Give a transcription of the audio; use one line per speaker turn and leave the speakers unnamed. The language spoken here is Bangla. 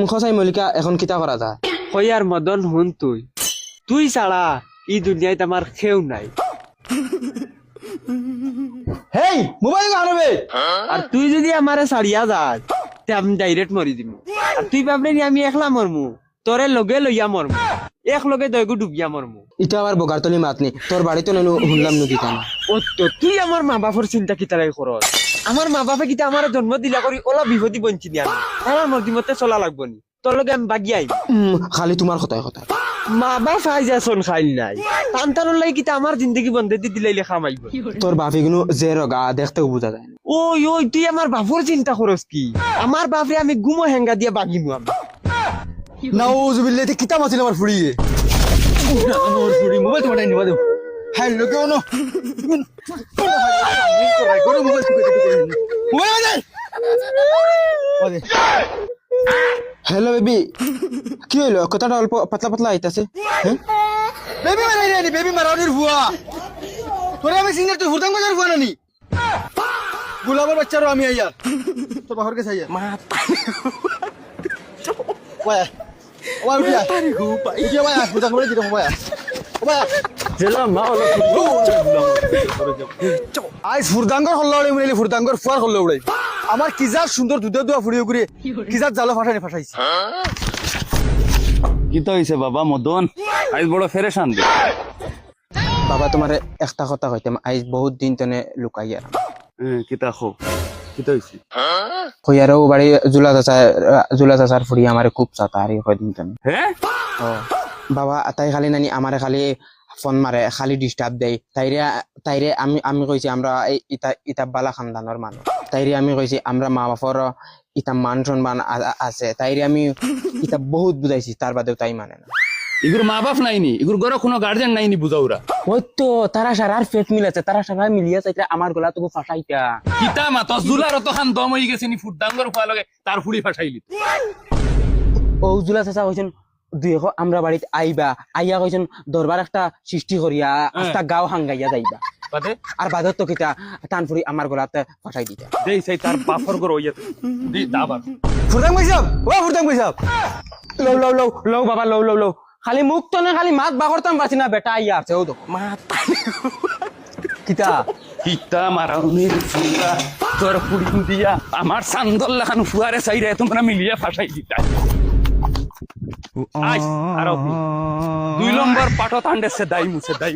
খসাই মল্লিকা এখন কিতা করা যায়?
কই আর মদন হুন তুই ছাড়া এই দুনিয়ায় আমার কেউ নাই।
হেই মোবাইল কারবে
আর তুই যদি আমারে ছাড়িয়া যাস তে আমি ডাইরেক্ট মরি দিমু। আর তুই ভাবলি নি আমি একলা মরমু? তোরে লগে লইয়া মরমু, এক লগে দয়গু ডুবিয়া মরমু।
এটা আবার বগারতলি মাতনি তোর বাড়িতে নেনু শুনলাম নু কিতা না।
ও তো তুই আমার মা বাপর চিন্তা কিতারাই করস। আমার মা বাপে কিতা আমার জন্ম দিলা করি ওলা বিপদী বঞ্চি নি আমি। আমার মর্জি মতে চলা লাগবো নি, তোর লগে আমি বাগি আইম।
খালি তোমার কথায় কথা।
মা বাপ আই যাচোন খাইল নাই, সন্তানের লাই কিতা আমার জিন্দগি বন্ধে দি দিলাইলে খামাইব।
তোর বাপি কিন্তু যে রগা দেখতেও বোঝা যায় না।
ওই ওই তুই আমার বাপর চিন্তা করস কি? আমার বাপরে আমি গুমো হেঙ্গা দিয়া বাগিমু আমি।
নাউজুবিল্লাহ কিতা মাছিল আমার ফুড়িয়ে। আমার ফুড়ি মোবাইল তোমার নিবা দেব। হ্যালো কেউ না। হ্যালো বেবি, কি হইলো? কথাটা অল্প পাতলা পাতলা আইতাছে। বেবি মারাই নি, বেবি মারানির বুয়া। তোরে আমি সিনিয়র, তুই হুরদাং বাজার বুয়া নানি। গুলাবের বাচ্চারও আমি আইয়া। তোর বাহর কে চাইয়া। মা ওয়া ওয়া উঠিয়া। উঠিয়া ওয়া হুরদাং বাজার দিতে ওয়া। ওয়া
জেলা মা হলো
আইস ফুরদাঙ্গর হল্লা উড়ে উড়াইলি, ফুরদাঙ্গর ফুয়ার হল্লা উড়াই। আমার কিজার সুন্দর দুধের দোয়া ফুড়িয়ে ঘুরে কিজার জালো ফাটাইছে।
কিতা হইছে বাবা মদন? আজ বড় ফেরেশান দে।
বাবা তোমারে একটা কথা কইতাম, আইজ বহুত দিন তনে লুকাইয়া
কিতা খো কিতা হইছে?
কইয়ারও বাড়ি জুলা চাচার ফুড়ি আমারে খুব চাতা আর কয়দিন তনে।
হ্যাঁ
বাবা তাই খালি নানি আমারে খালি ফোন মারে, খালি ডিস্টার্ব দেয়। তাইরে আমি কইছি আমরা ইতা বালা খানদানের মানুষ। তাইরে আমি কইছি আমরা মা বাপর ইতা মান সম্মান আছে। তাইরে আমি ইতা বহুত বুঝাইছি, তার বাদেও তাই মানে না।
ইগুর মা বাপ নাইনি, ইগুর ঘরে কোনো গার্জেন নাইনি বুঝাউরা।
ওই তো তারা সারার ফেট মিলাছে, তারা সারা মিলিয়া চাইতে আমার গলা তোকে ফাঁসাইতা।
কিতা মাত জুলার তো খান দম হয়ে গেছে নি ফুটদাঙ্গর ফুয়া লগে তার ফুড়ি ফাটাইলি।
ও জুলা চাচা কইছেন দুই আমরা বাড়িতে আইবা, আইয়া কইছেন দরবার একটা সৃষ্টি করিয়া একটা গাঁও হাঙ্গাইয়া যাইবা।
বাদে
আর বাদত তো কিতা টান ফুরি আমার গলাতে ফাটাই দিতা।
দেই সেই তার বাপর ঘর হইয়া দি দাবার।
ফুরদাং ভাইসাব, ও ফুরদাং ভাইসাব, লও লও লও লও বাবা লও লও লও। খালি মুখ তো না, খালি মাত বাগরতাম পারছি না। বেটা আইয়া আছে ও তো মাত কিতা
কিতা মারাউনির ফুয়া তোর ফুড়ি দিয়া আমার সান্দল লাখান ফুয়ারে চাইরে তোমরা মিলিয়া ফাটাই দিতা। আইস আর 2 নম্বর পাটো তান্ডেছে দাই মুছে দাই।